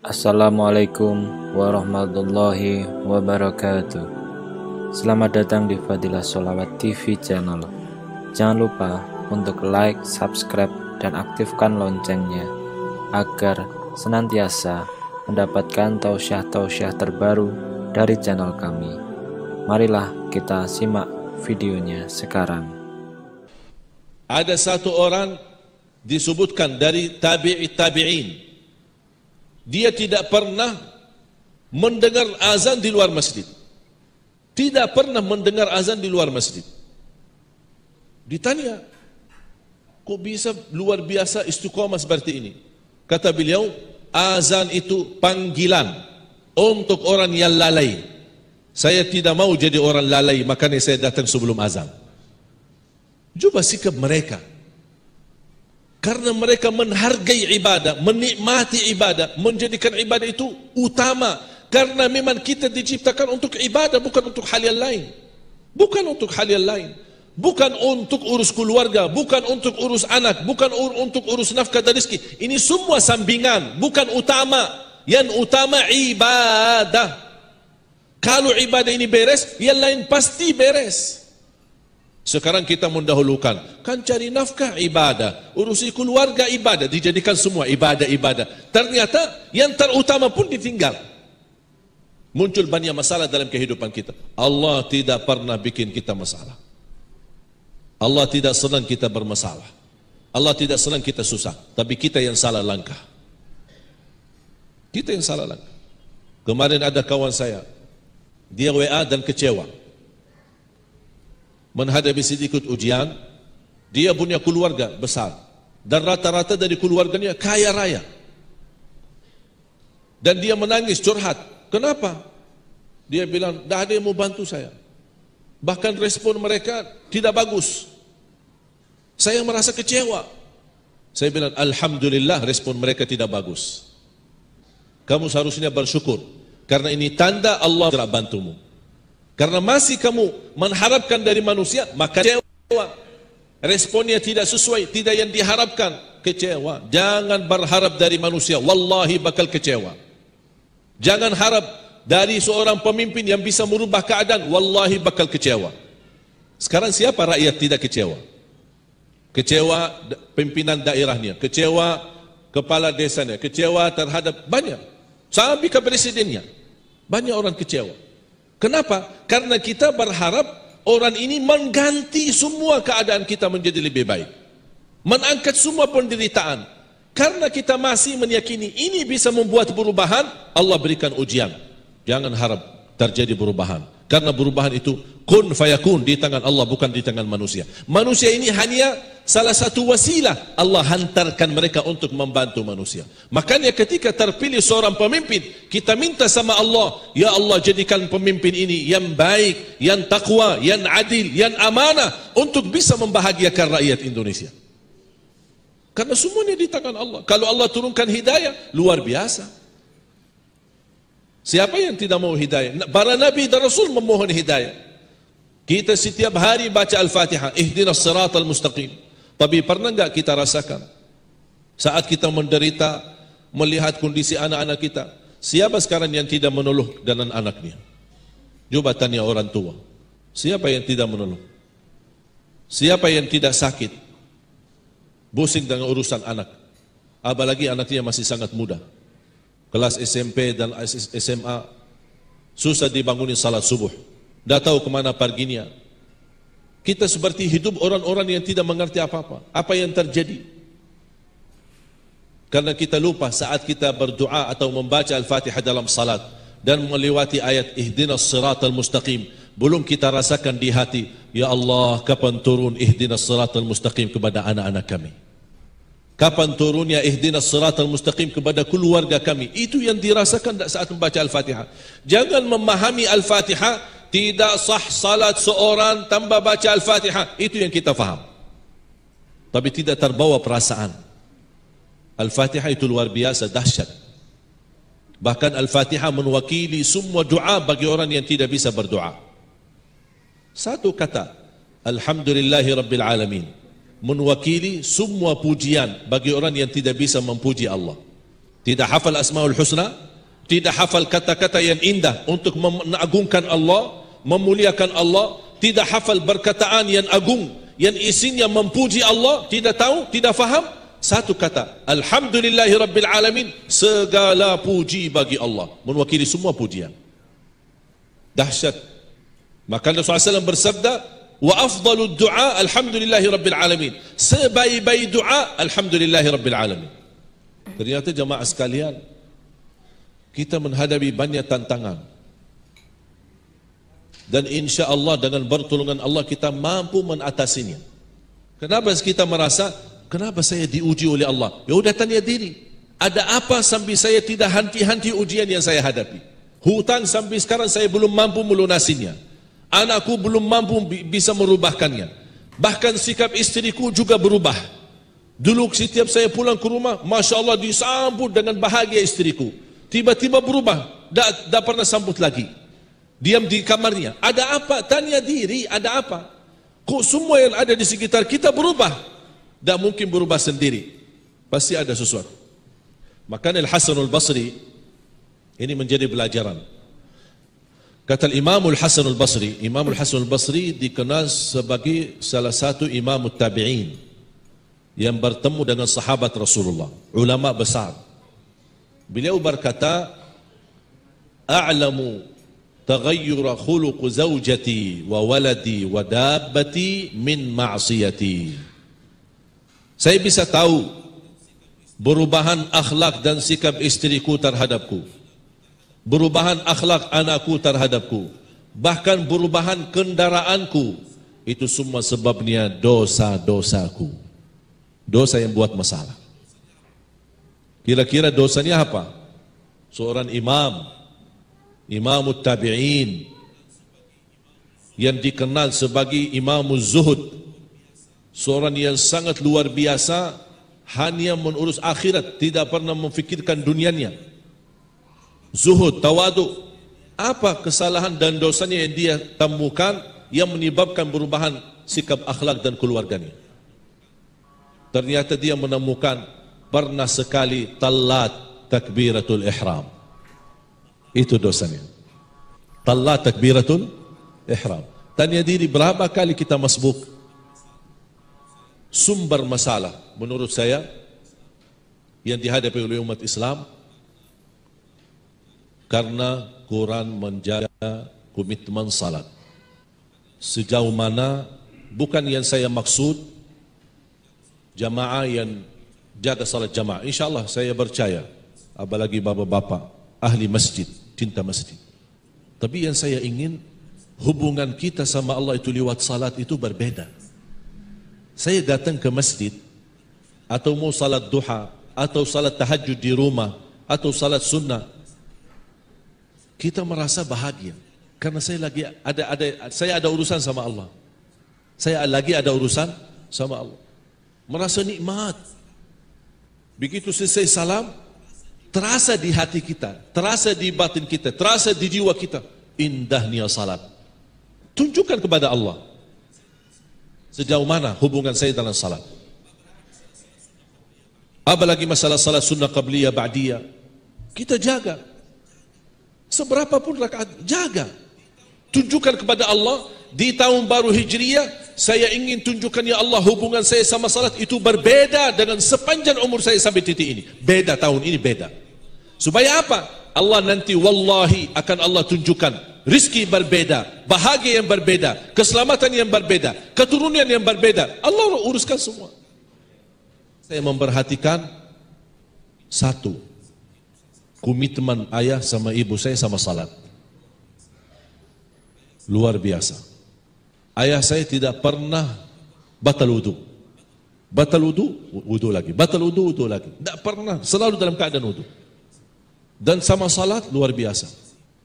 Assalamualaikum warahmatullahi wabarakatuh. Selamat datang di Fadilah Sholawat TV channel. Jangan lupa untuk like, subscribe, dan aktifkan loncengnya agar senantiasa mendapatkan tausiah-tausiah terbaru dari channel kami. Marilah kita simak videonya sekarang. Ada satu orang disebutkan dari tabi'in. Dia tidak pernah mendengar azan di luar masjid. Tidak pernah mendengar azan di luar masjid. Ditanya, kok bisa luar biasa istiqomah seperti ini? Kata beliau, azan itu panggilan untuk orang yang lalai. Saya tidak mau jadi orang lalai, makanya saya datang sebelum azan. Coba sikap mereka. Karena mereka menghargai ibadah, menikmati ibadah, menjadikan ibadah itu utama. Karena memang kita diciptakan untuk ibadah, bukan untuk hal yang lain. Bukan untuk hal yang lain. Bukan untuk urus keluarga, bukan untuk urus anak, bukan untuk urus nafkah dan rezeki. Ini semua sampingan, bukan utama. Yang utama ibadah. Kalau ibadah ini beres, yang lain pasti beres. Sekarang kita mendahulukan, kan cari nafkah ibadah, urusi keluarga ibadah, dijadikan semua ibadah-ibadah. Ternyata yang terutama pun ditinggal. Muncul banyak masalah dalam kehidupan kita. Allah tidak pernah bikin kita masalah. Allah tidak senang kita bermasalah. Allah tidak senang kita susah. Tapi kita yang salah langkah. Kita yang salah langkah. Kemarin ada kawan saya, dia WA dan kecewa. Menghadapi sedikit ujian, dia punya keluarga besar dan rata-rata dari keluarganya kaya raya. Dan dia menangis curhat. Kenapa? Dia bilang, tidak ada yang mau bantu saya. Bahkan respon mereka tidak bagus. Saya merasa kecewa. Saya bilang, alhamdulillah respon mereka tidak bagus. Kamu seharusnya bersyukur, karena ini tanda Allah telah bantumu. Karena masih kamu mengharapkan dari manusia, maka kecewa. Responnya tidak sesuai, tidak yang diharapkan, kecewa. Jangan berharap dari manusia, wallahi bakal kecewa. Jangan harap dari seorang pemimpin yang bisa merubah keadaan, wallahi bakal kecewa. Sekarang siapa rakyat tidak kecewa? Kecewa pimpinan daerahnya, kecewa kepala desanya, kecewa terhadap banyak, sampai ke presidennya. Banyak orang kecewa. Kenapa? Karena kita berharap orang ini mengganti semua keadaan kita menjadi lebih baik. Mengangkat semua penderitaan. Karena kita masih meyakini ini bisa membuat perubahan, Allah berikan ujian. Jangan harap terjadi perubahan. Karena perubahan itu kun fayakun, di tangan Allah, bukan di tangan manusia. Manusia ini hanya salah satu wasilah Allah hantarkan mereka untuk membantu manusia. Makanya ketika terpilih seorang pemimpin, kita minta sama Allah, ya Allah jadikan pemimpin ini yang baik, yang takwa, yang adil, yang amanah, untuk bisa membahagiakan rakyat Indonesia. Karena semuanya di tangan Allah. Kalau Allah turunkan hidayah, luar biasa. Siapa yang tidak mau hidayah? Para nabi dan rasul memohon hidayah. Kita setiap hari baca Al-Fatihah, ihdinas siratal mustaqim. Tapi pernah enggak kita rasakan saat kita menderita melihat kondisi anak-anak kita, siapa sekarang yang tidak menolong dan anaknya? Coba tanya orang tua. Siapa yang tidak menolong? Siapa yang tidak sakit? Pusing dengan urusan anak. Apalagi anaknya masih sangat muda. Kelas SMP dan SMA, susah dibangunin salat subuh. Tidak tahu kemana perginya. Kita seperti hidup orang-orang yang tidak mengerti apa-apa. Apa yang terjadi? Karena kita lupa saat kita berdoa atau membaca Al-Fatihah dalam salat dan melewati ayat ihdinas siratal mustaqim, belum kita rasakan di hati, ya Allah, kapan turun ihdinas siratal mustaqim kepada anak-anak kami? Kapan turunnya ihdinas siratal mustaqim kepada keluarga kami? Itu yang dirasakan saat membaca Al-Fatihah. Jangan memahami Al-Fatihah, tidak sah salat seorang tanpa baca Al-Fatihah. Itu yang kita faham. Tapi tidak terbawa perasaan. Al-Fatihah itu luar biasa, dahsyat. Bahkan Al-Fatihah mewakili semua doa bagi orang yang tidak bisa berdoa. Satu kata, Alhamdulillahi Rabbil Alamin, mewakili semua pujian bagi orang yang tidak bisa memuji Allah. Tidak hafal Asmaul Husna, tidak hafal kata-kata yang indah untuk mengagungkan Allah, memuliakan Allah, tidak hafal perkataan yang agung yang isinya memuji Allah, tidak tahu, tidak faham. Satu kata, Alhamdulillahi Rabbil Alamin, segala puji bagi Allah, mewakili semua pujian. Dahsyat. Maka Rasulullah SAW bersabda, wa afdalud du'a alhamdulillahi rabbil alamin. Sebaik-baik doa alhamdulillahi rabbil alamin. Ternyata jemaah sekalian, kita menghadapi banyak tantangan. Dan insya Allah dengan pertolongan Allah kita mampu mengatasinya. Kenapa kita merasa, kenapa saya diuji oleh Allah? Ya udah tanya diri, ada apa sampai saya tidak henti-henti ujian yang saya hadapi? Hutang sampai sekarang saya belum mampu melunasinya. Anakku belum mampu bisa merubahkannya. Bahkan sikap istriku juga berubah. Dulu setiap saya pulang ke rumah, Masya Allah disambut dengan bahagia istriku. Tiba-tiba berubah, tak pernah sambut lagi. Diam di kamarnya. Ada apa? Tanya diri, ada apa? Kok semua yang ada di sekitar kita berubah? Tak mungkin berubah sendiri. Pasti ada sesuatu. Maka Al-Hasan Al-Basri, ini menjadi pelajaran. Kata Imamul Hasan Al-Basri, Imamul Hasan Al-Basri dikenal sebagai salah satu imam tabi'in yang bertemu dengan sahabat Rasulullah, ulama besar. Beliau berkata, a'lamu taghayyura khuluq zawjati wa waladi wa dabbati min ma'siyati. Saya bisa tahu perubahan akhlak dan sikap istriku terhadapku, perubahan akhlak anakku terhadapku, bahkan perubahan kendaraanku, itu semua sebabnya dosa-dosaku, dosa yang buat masalah. Kira-kira dosanya apa? Seorang imamut tabi'in yang dikenal sebagai imamuz zuhud, seorang yang sangat luar biasa, hanya mengurus akhirat, tidak pernah memfikirkan dunianya. Zuhud, tawadu. Apa kesalahan dan dosanya yang dia temukan yang menyebabkan perubahan sikap akhlak dan keluarganya? Ternyata dia menemukan pernah sekali talat takbiratul ihram. Itu dosanya. Talat takbiratul ihram. Tanya diri, berapa kali kita masbuk? Sumber masalah menurut saya yang dihadapi oleh umat Islam karena kurang menjaga komitmen salat. Sejauh mana, bukan yang saya maksud jamaah yang jaga salat jamaah. InsyaAllah saya percaya, apalagi bapak-bapak ahli masjid, cinta masjid. Tapi yang saya ingin, hubungan kita sama Allah itu lewat salat itu berbeda. Saya datang ke masjid, atau mau salat duha, atau salat tahajud di rumah, atau salat sunnah, kita merasa bahagia karena saya ada urusan sama Allah. Saya lagi ada urusan sama Allah. Merasa nikmat. Begitu selesai salam, terasa di hati kita, terasa di batin kita, terasa di jiwa kita, indahnya salat. Tunjukkan kepada Allah sejauh mana hubungan saya dalam salat. Apalagi masalah salat sunnah qabliyah ba'diyah, kita jaga. Seberapa pun rakaat, jaga. Tunjukkan kepada Allah, di tahun baru Hijriyah, saya ingin tunjukkan ya Allah, hubungan saya sama salat itu berbeda dengan sepanjang umur saya sampai titik ini. Beda tahun ini, beda. Supaya apa? Allah nanti wallahi akan Allah tunjukkan rizki berbeda, bahagia yang berbeda, keselamatan yang berbeda, keturunan yang berbeda. Allah uruskan semua. Saya memperhatikan satu, komitmen ayah sama ibu saya sama salat. Luar biasa. Ayah saya tidak pernah batal wudu. Batal wudu, wudu lagi. Batal wudu, wudu lagi. Tidak pernah, selalu dalam keadaan wudu. Dan sama salat luar biasa.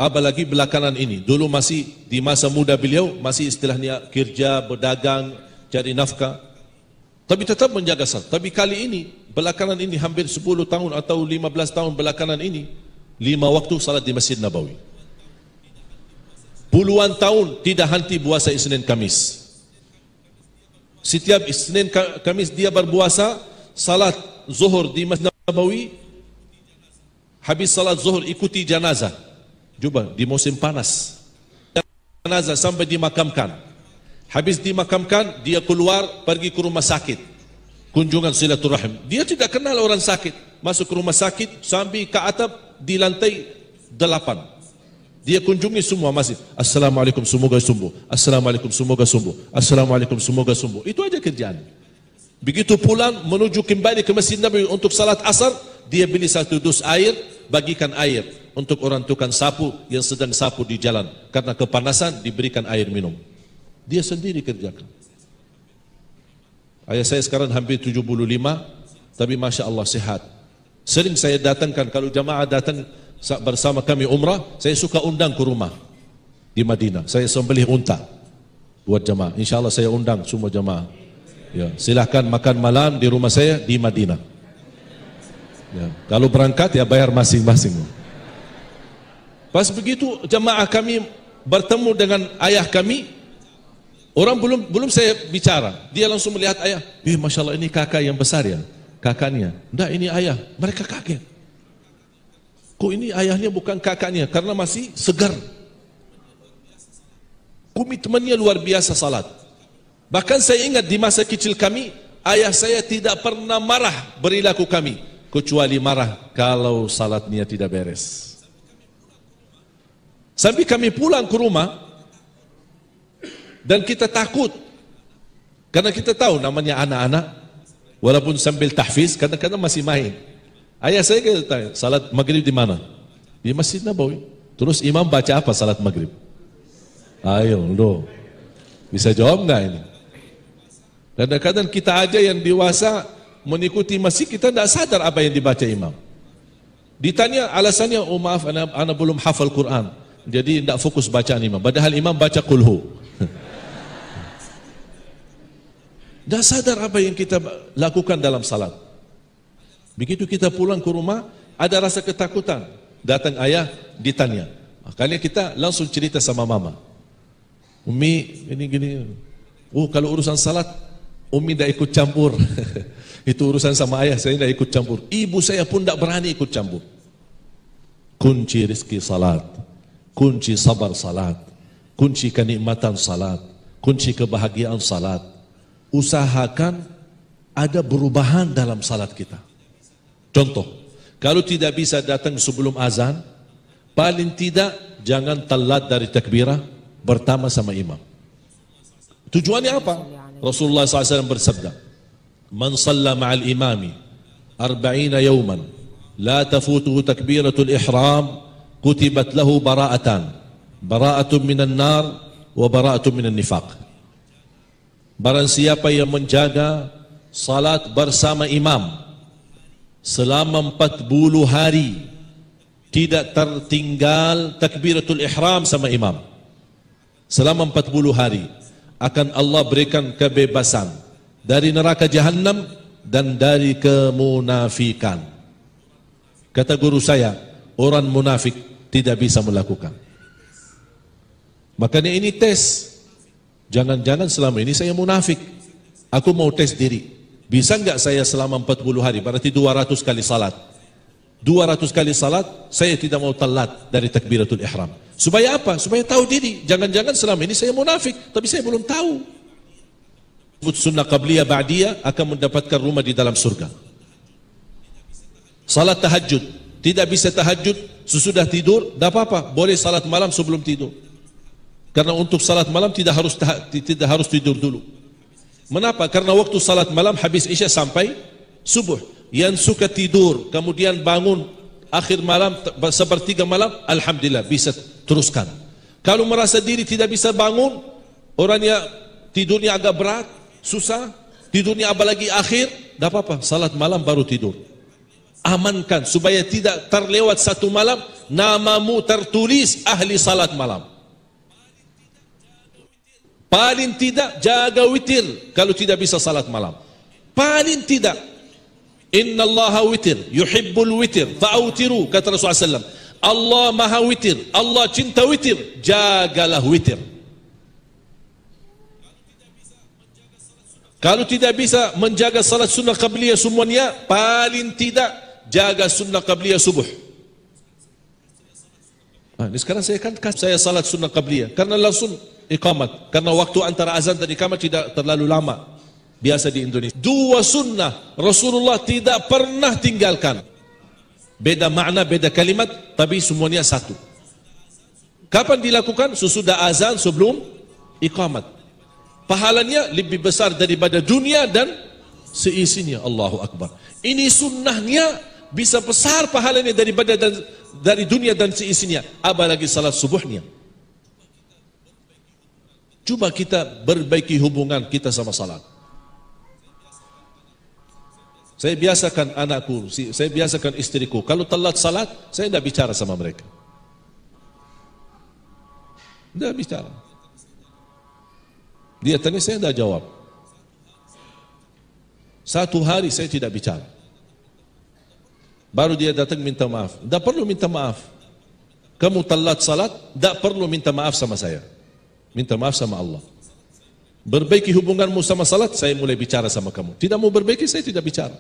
Apalagi belakangan ini. Dulu masih di masa muda beliau, masih istilahnya kerja, berdagang, cari nafkah. Tapi tetap menjaga salat. Tapi kali ini, belakangan ini hampir 10 tahun atau 15 tahun belakangan ini, 5 waktu salat di Masjid Nabawi. Puluhan tahun tidak henti puasa Isnin Kamis. Setiap Isnin Kamis dia berpuasa, salat zuhur di Masjid Nabawi, habis salat zuhur ikuti jenazah. Coba di musim panas. Jenazah sampai dimakamkan. Habis dimakamkan, dia keluar pergi ke rumah sakit. Kunjungan silaturahim. Dia tidak kenal orang sakit. Masuk ke rumah sakit sampai ke atap di lantai 8. Dia kunjungi semua masjid. Assalamualaikum, semoga sembuh. Assalamualaikum, semoga sembuh. Assalamualaikum, semoga sembuh. Itu aja kerjaan. Begitu pulang menuju kembali ke Masjid Nabawi untuk salat asar, dia beli 1 dus air, bagikan air untuk orang tukang sapu yang sedang sapu di jalan. Karena kepanasan diberikan air minum. Dia sendiri kerjakan. Ayah saya sekarang hampir 75, tapi Masya Allah sehat. Sering saya datangkan, kalau jamaah datang bersama kami umrah, saya suka undang ke rumah di Madinah. Saya sembelih unta buat jamaah. Insya Allah saya undang semua jamaah. Ya, silahkan makan malam di rumah saya di Madinah. Ya, kalau berangkat ya bayar masing-masing. Pas begitu jamaah kami bertemu dengan ayah kami, orang belum saya bicara, dia langsung melihat ayah. Masya Allah, ini kakak yang besar ya, kakaknya. Enggak, ini ayah. Mereka kaget. Kok ini ayahnya bukan kakaknya? Karena masih segar. Komitmennya luar biasa salat. Bahkan saya ingat di masa kecil kami, ayah saya tidak pernah marah perilaku kami, kecuali marah kalau salatnya tidak beres. Sampai kami pulang ke rumah dan kita takut, karena kita tahu namanya anak-anak, walaupun sambil tahfiz kadang-kadang masih main. Ayah saya kita tanya, salat maghrib di mana? Di Masjid Nabawi. Terus imam baca apa salat maghrib? Ayo, lo bisa jawab nggak ini? Kadang-kadang kita aja yang dewasa mengikuti masjid, kita tidak sadar apa yang dibaca imam. Ditanya alasannya, oh maaf, anak belum hafal Quran, jadi tidak fokus bacaan imam. Padahal imam baca kulhu. Tidak sadar apa yang kita lakukan dalam salat. Begitu kita pulang ke rumah, ada rasa ketakutan. Datang ayah, ditanya. Makanya kita langsung cerita sama mama. Umi, ini gini. Oh, kalau urusan salat, Umi tidak ikut campur. Itu urusan sama ayah, saya tidak ikut campur. Ibu saya pun tidak berani ikut campur. Kunci rizki salat, kunci sabar salat, kunci kenikmatan salat, kunci kebahagiaan salat. Usahakan ada perubahan dalam salat kita. Contoh, kalau tidak bisa datang sebelum azan, paling tidak jangan telat dari takbirah bertama sama imam. Tujuannya apa? Rasulullah SAW bersabda, Man salla ma'al imami 40 yawman la tafutuhu takbiratul ihram kutibat lahu bara'atan, bara'atun minan nar wa bara'atun minan nifaq. Barang siapa yang menjaga salat bersama imam selama 40 hari, tidak tertinggal takbiratul ihram sama imam selama 40 hari, akan Allah berikan kebebasan dari neraka jahanam dan dari kemunafikan. Kata guru saya, orang munafik tidak bisa melakukan. Makanya ini tes. Jangan-jangan selama ini saya munafik. Aku mau tes diri. Bisa enggak saya selama 40 hari, berarti 200 kali salat. 200 kali salat, saya tidak mau telat dari takbiratul ihram. Supaya apa? Supaya tahu diri. Jangan-jangan selama ini saya munafik, tapi saya belum tahu. Sunnah qabliyah ba'diyah akan mendapatkan rumah di dalam surga. Salat tahajud, tidak bisa tahajud sesudah tidur, tidak apa-apa. Boleh salat malam sebelum tidur. Karena untuk salat malam tidak harus tidur dulu. Mengapa? Karena waktu salat malam habis isya sampai subuh. Yang suka tidur kemudian bangun akhir malam, sepertiga malam, alhamdulillah bisa teruskan. Kalau merasa diri tidak bisa bangun, orangnya tidurnya agak berat, susah, tidurnya apalagi akhir, tidak apa-apa, salat malam baru tidur. Amankan supaya tidak terlewat satu malam namamu tertulis ahli salat malam. Paling tidak jaga witir kalau tidak bisa salat malam. Paling tidak. Inna allaha witir, yuhibbul witir, fa'autiru, kata Rasulullah SAW. Allah maha witir, Allah cinta witir, jagalah witir. Kalau tidak bisa menjaga salat sunnah qabliyah semuanya, paling tidak jaga sunnah qabliyah subuh. Ini sekarang saya salat sunnah qabliyah karena langsung iqamat, karena waktu antara azan dan iqamat tidak terlalu lama biasa di Indonesia. Dua sunnah Rasulullah tidak pernah tinggalkan. Beda makna, beda kalimat, tapi semuanya satu. Kapan dilakukan? Sesudah azan, sebelum iqamat. Pahalanya lebih besar daripada dunia dan seisinya. Allahu Akbar. Ini sunnahnya bisa besar pahalanya daripada dari dunia dan seisinya. Apalagi salat subuhnya. Coba kita perbaiki hubungan kita sama salat. Saya biasakan anakku, saya biasakan istriku, kalau telat salat, saya tidak bicara sama mereka. Tidak bicara. Dia tanya, saya tidak jawab. Satu hari saya tidak bicara. Baru dia datang minta maaf. Tidak perlu minta maaf. Kamu telat salat, tidak perlu minta maaf sama saya. Minta maaf sama Allah. Berbaiki hubunganmu sama salat, saya mulai bicara sama kamu. Tidak mau berbaiki, saya tidak bicara.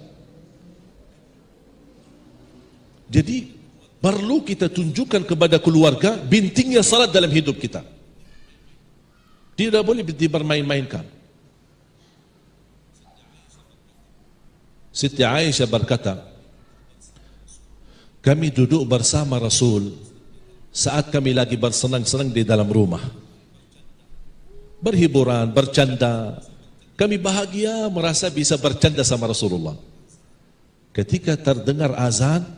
Jadi perlu kita tunjukkan kepada keluarga pentingnya salat dalam hidup kita. Tidak boleh dipermain-mainkan. Siti Aisyah berkata, kami duduk bersama Rasul saat kami lagi bersenang-senang di dalam rumah. Berhiburan, bercanda. Kami bahagia merasa bisa bercanda sama Rasulullah. Ketika terdengar azan,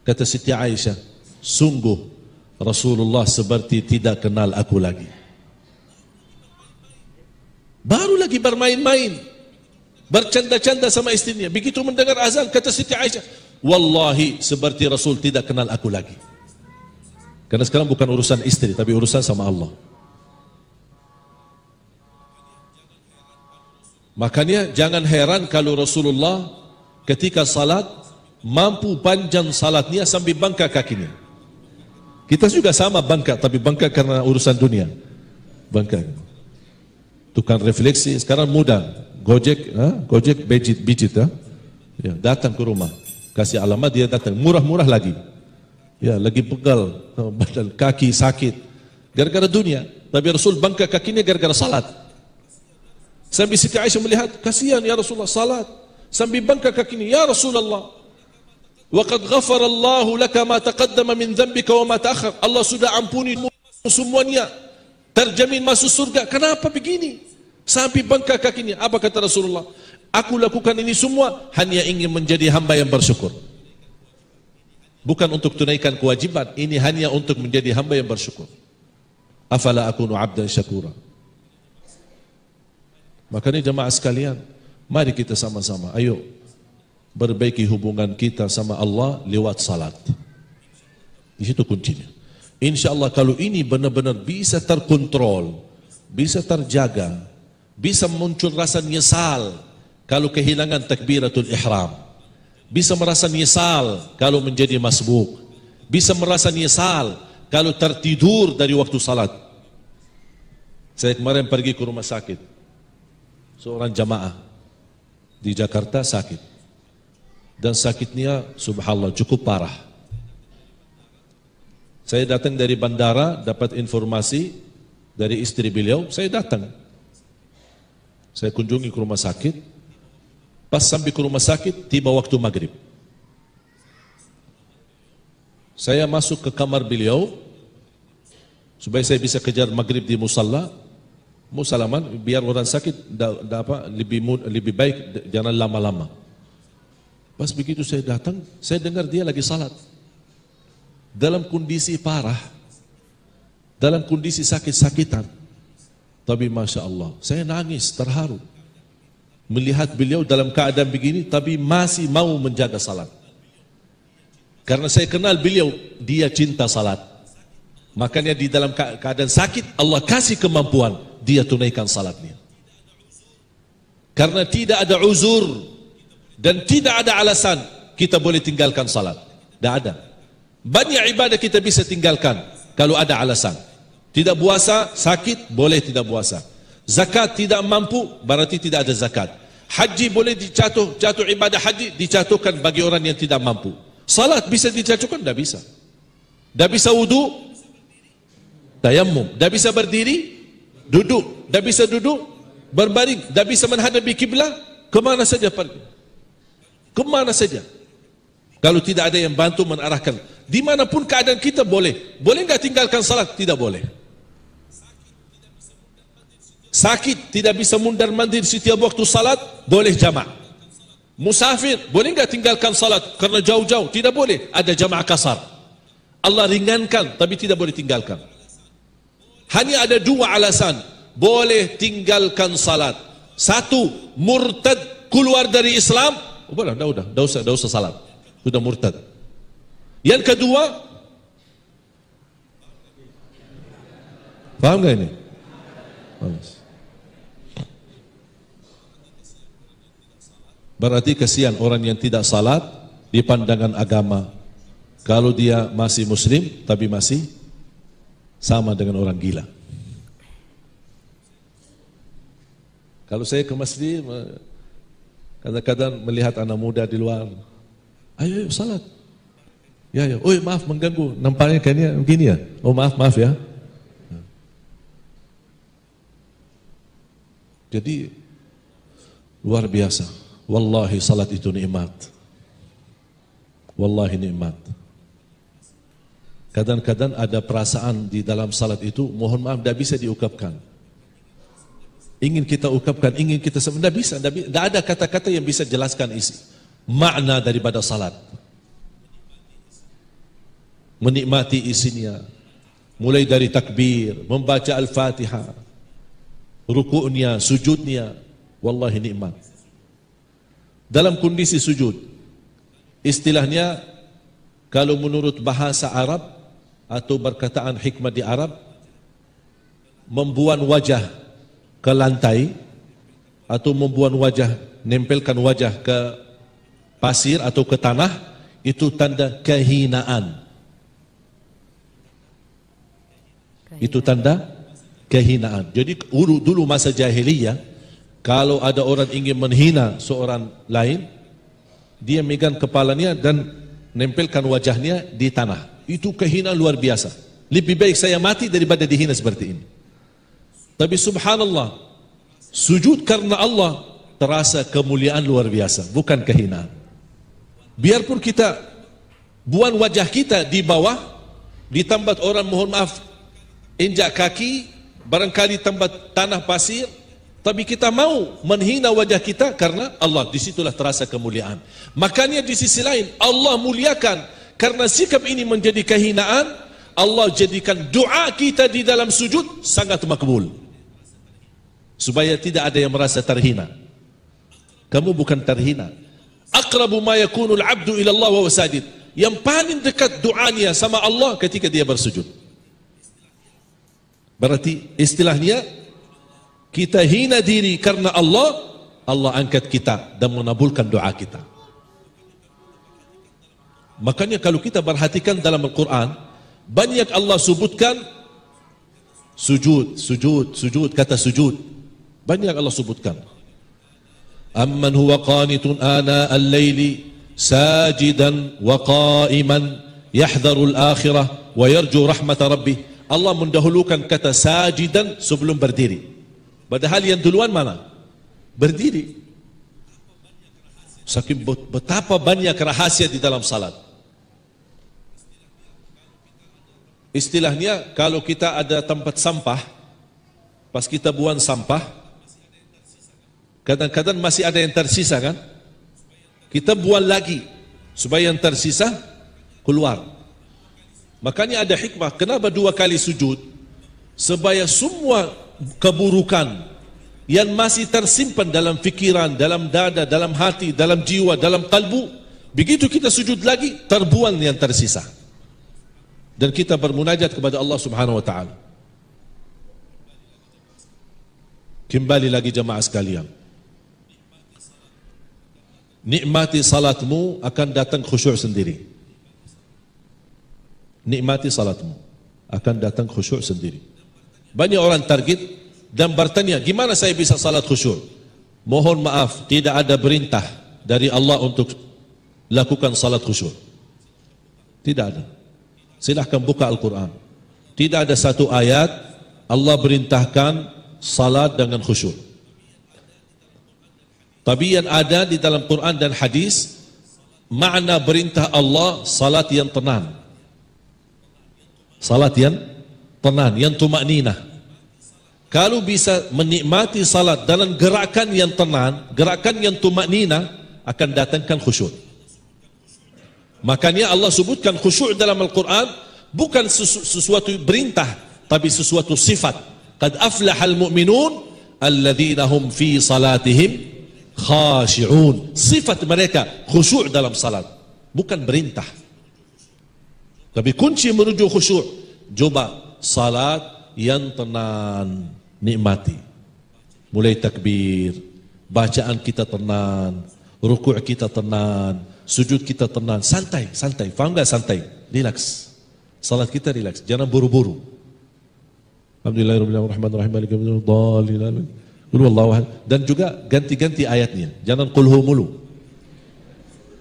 kata Siti Aisyah, sungguh Rasulullah seperti tidak kenal aku lagi. Baru lagi bermain-main, bercanda-canda sama istrinya. Begitu mendengar azan, kata Siti Aisyah, wallahi seperti Rasul tidak kenal aku lagi. Karena sekarang bukan urusan istri, tapi urusan sama Allah. Makanya jangan heran kalau Rasulullah ketika salat mampu panjang salatnya sambil bangkak kakinya. Kita juga sama bangkak, tapi bangkak karena urusan dunia. Bangkak. Tukang refleksi sekarang mudah. Gojek bijit. Ya, datang ke rumah, kasih alamat, dia datang, murah-murah lagi. Ya, lagi pegal, badan kaki sakit gara-gara dunia. Tapi Rasul bangkak kakinya gara-gara salat. Sambil Siti Aisyah melihat, kasihan ya Rasulullah salat. Sambil bangkak kakinya, ya Rasulullah, waqad ghafara Allahu laka ma taqaddama min dhanbika wa ma ta'akhkhar. Allah sudah ampuni semuanya, terjamin masuk surga. Kenapa begini? Sampai bangkak kakinya. Apa kata Rasulullah? Aku lakukan ini semua hanya ingin menjadi hamba yang bersyukur. Bukan untuk tunaikan kewajiban, ini hanya untuk menjadi hamba yang bersyukur. Afala akunu abdan syakura. Makanya jemaah sekalian, mari kita sama-sama, ayo perbaiki hubungan kita sama Allah lewat salat. Di situ kuncinya. InsyaAllah kalau ini benar-benar bisa terkontrol, bisa terjaga, bisa muncul rasa nyesal kalau kehilangan takbiratul ihram, bisa merasa nyesal kalau menjadi masbuk, bisa merasa nyesal kalau tertidur dari waktu salat. Saya kemarin pergi ke rumah sakit, seorang jamaah di Jakarta sakit, dan sakitnya subhanallah cukup parah. Saya datang dari bandara, dapat informasi dari istri beliau, saya datang. Saya kunjungi ke rumah sakit. Pas sampai ke rumah sakit, tiba waktu maghrib. Saya masuk ke kamar beliau supaya saya bisa kejar maghrib di musalla. Musalaman, biar orang sakit lebih baik jangan lama-lama. Pas begitu saya datang, saya dengar dia lagi salat dalam kondisi parah, dalam kondisi sakit-sakitan. Tapi Masya Allah, saya nangis, terharu melihat beliau dalam keadaan begini, tapi masih mau menjaga salat. Karena saya kenal beliau, dia cinta salat. Makanya di dalam keadaan sakit, Allah kasih kemampuan, dia tunaikan salatnya. Karena tidak ada uzur dan tidak ada alasan kita boleh tinggalkan salat. Tidak ada. Banyak ibadah kita bisa tinggalkan kalau ada alasan. Tidak puasa, sakit, boleh tidak puasa. Zakat tidak mampu, berarti tidak ada zakat. Haji boleh jatuh ibadah haji dijatuhkan bagi orang yang tidak mampu. Salat bisa dijatuhkan? Tidak bisa. Tidak bisa wudu? Tayammum. Dah bisa berdiri, duduk. Dah bisa duduk, berbaring. Dah bisa menghadapi kiblat, kemana saja pergi. Kemana saja. Kalau tidak ada yang bantu menarahkan. Dimanapun keadaan kita boleh. Boleh enggak tinggalkan salat? Tidak boleh. Sakit, tidak bisa mundar mandir setiap waktu salat, boleh jamak. Musafir, boleh enggak tinggalkan salat karena jauh-jauh? Tidak boleh. Ada jamak kasar. Allah ringankan, tapi tidak boleh tinggalkan. Hanya ada dua alasan boleh tinggalkan salat. Satu, murtad, keluar dari Islam. Oh, boleh, dah usah salat. Sudah murtad. Yang kedua, paham gak ini? Berarti kesian orang yang tidak salat di pandangan agama. Kalau dia masih muslim tapi masih sama dengan orang gila. Kalau saya ke masjid, kadang-kadang melihat anak muda di luar, ayo salat. Ya, oi maaf mengganggu, nampaknya kayaknya begini ya. Oh maaf ya. Jadi luar biasa. Wallahi salat itu nikmat. Wallahi nikmat. Kadang-kadang ada perasaan di dalam salat itu, mohon maaf, tidak bisa diungkapkan. Ingin kita ungkapkan, ingin kita tidak bisa, tidak ada kata-kata yang bisa jelaskan isi makna daripada salat. Menikmati isinya, mulai dari takbir, membaca Al-Fatihah, ruku'nya, sujudnya, wallahi nikmat. Dalam kondisi sujud, istilahnya kalau menurut bahasa Arab atau perkataan hikmah di Arab, membuat wajah ke lantai atau membuat wajah, nempelkan wajah ke pasir atau ke tanah, itu tanda kehinaan. Itu tanda kehinaan. Jadi dulu masa jahiliyah, kalau ada orang ingin menghina seorang lain, dia megang kepalanya dan nempelkan wajahnya di tanah. Itu kehinaan luar biasa. Lebih baik saya mati daripada dihina seperti ini. Tapi subhanallah, sujud karena Allah terasa kemuliaan luar biasa, bukan kehinaan. Biarpun kita buang wajah kita di bawah, di tempat orang mohon maaf injak kaki, barangkali tempat tanah pasir, tapi kita mau menghina wajah kita karena Allah, disitulah terasa kemuliaan. Makanya di sisi lain Allah muliakan, karena sikap ini menjadi kehinaan, Allah jadikan doa kita di dalam sujud sangat makbul, supaya tidak ada yang merasa terhina. Kamu bukan terhina. Aqrabu ma yakunul abdu ila Allah wa sajid. Yang paling dekat doanya sama Allah ketika dia bersujud. Berarti istilahnya kita hina diri karena Allah, Allah angkat kita dan menabulkan doa kita. Makanya kalau kita perhatikan dalam Al-Quran, banyak Allah sebutkan sujud, kata sujud. Banyak Allah sebutkan. Amman huwa qanitun ana al-layli sajidan wa qa'iman yahdharul akhirah wa yarju rahmata rabbih. Allah mendahulukan kata sajidan sebelum berdiri. Padahal yang duluan mana? Berdiri. Saking betapa banyak rahasia di dalam salat. Istilahnya kalau kita ada tempat sampah, pas kita buang sampah, kadang-kadang masih ada yang tersisa kan? Kita buang lagi supaya yang tersisa keluar. Makanya ada hikmah, kenapa 2 kali sujud? Supaya semua keburukan yang masih tersimpan dalam fikiran, dalam dada, dalam hati, dalam jiwa, dalam kalbu, begitu kita sujud lagi, terbuang yang tersisa. Dan kita bermunajat kepada Allah Subhanahu wa ta'ala. Kembali lagi jemaah sekalian, nikmati salatmu akan datang khusyuk sendiri. Nikmati salatmu akan datang khusyuk sendiri. Banyak orang target dan bertanya, gimana saya bisa salat khusyuk? Mohon maaf, tidak ada perintah dari Allah untuk lakukan salat khusyuk. Tidak ada. Silahkan buka Al-Quran. tidak ada satu ayat Allah perintahkan salat dengan khusyuk. Tapi yang ada di dalam Quran dan hadis, makna perintah Allah salat yang tenang. Salat yang tenang, yang tumakninah. Kalau bisa menikmati salat dalam gerakan yang tenang, gerakan yang tumakninah, akan datangkan khusyuk. Makanya Allah sebutkan khusyuk dalam Al-Quran bukan sesuatu perintah, tapi sesuatu sifat. Qad aflahal mu'minun alladzina hum fi salatihim khashi'un. Sifat mereka khusyuk dalam salat, bukan perintah. Tapi kunci menuju khusyuk, coba salat yang tenang, nikmati. Mulai takbir, bacaan kita tenang, rukuk kita tenang, sujud kita tenang, santai, santai. Faham tak santai? Relax. Salat kita relax, jangan buru-buru. Alhamdulillahirrahmanirrahim, maliki yaumiddin, qul huwallahu ahad. Dan juga ganti-ganti ayatnya, jangan qulhu mulu.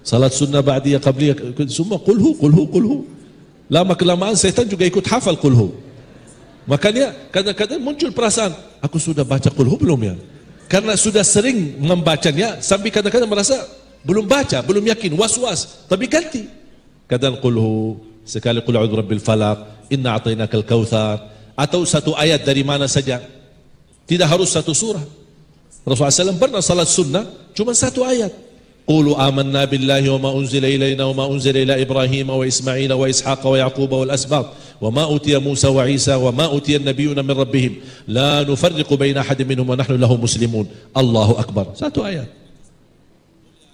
Salat sunnah ba'diyah qabliyah semua qulhu. Lama kelamaan setan juga ikut hafal qulhu. Makanya kadang-kadang muncul perasaan, aku sudah baca qulhu belum ya? Karena sudah sering membacanya sampai kadang-kadang merasa belum baca, belum yakin, was-was. Tapi ganti. Kadang qulhu, sekali qul a'udzu birabbil falaq, inna a'tainakal kautsar, atau satu ayat dari mana saja. Tidak harus satu surah. Rasulullah SAW pernah salat sunnah cuma satu ayat. Qulu amanna billahi wa ma unzila ilayna wa ma unzila ila Ibrahim wa Ismail wa Ishaq wa Yaqub wal asbab wa ma utiya Musa wa Isa wa ma utiya an-nabiyyuna min rabbihim la nufarriqu baina ahadin minhum wa nahnu lahu muslimun. Allahu akbar. Satu ayat.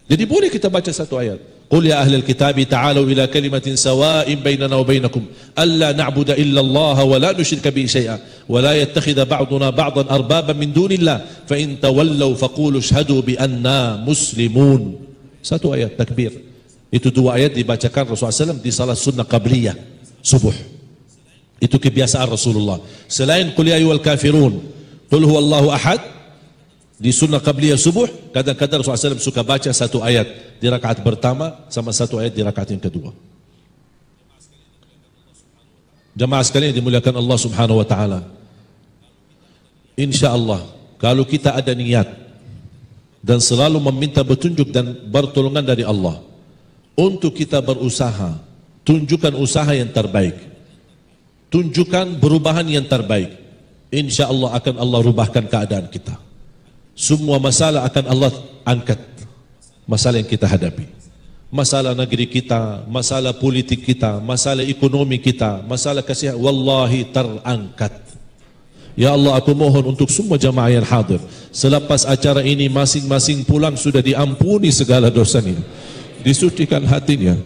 Jadi boleh kita baca satu ayat. Qul ya ahlal kitabi ta'alu ila kalimatin sawa'in bainana wa bainakum alla na'budu illa Allah wa la nusyrika bihi syai'a wa la yattakhidha ba'duna ba'dan arbaban min dunillah fa in tawallaw faqulu ashhadu bi anna muslimun. Satu ayat takbir. Itu dua ayat dibacakan Rasulullah SAW di salat sunnah qabliyah subuh. Itu kebiasaan Rasulullah. Selain qul ya ayyuhal kafirun, qul huwallahu ahad, di sunnah qabliyah subuh, kadang-kadang Rasulullah SAW suka baca satu ayat di rakaat pertama sama satu ayat di rakaat yang kedua. Jemaah sekalian yang dimuliakan Allah Subhanahu wa taala. Insyaallah kalau kita ada niat dan selalu meminta petunjuk dan pertolongan dari Allah untuk kita berusaha, tunjukkan usaha yang terbaik. Tunjukkan perubahan yang terbaik. Insyaallah akan Allah rubahkan keadaan kita. Semua masalah akan Allah angkat. Masalah yang kita hadapi, masalah negeri kita, masalah politik kita, masalah ekonomi kita, masalah kesehatan, wallahi terangkat. Ya Allah, aku mohon untuk semua jamaah yang hadir, selepas acara ini masing-masing pulang sudah diampuni segala dosanya, disucikan hatinya,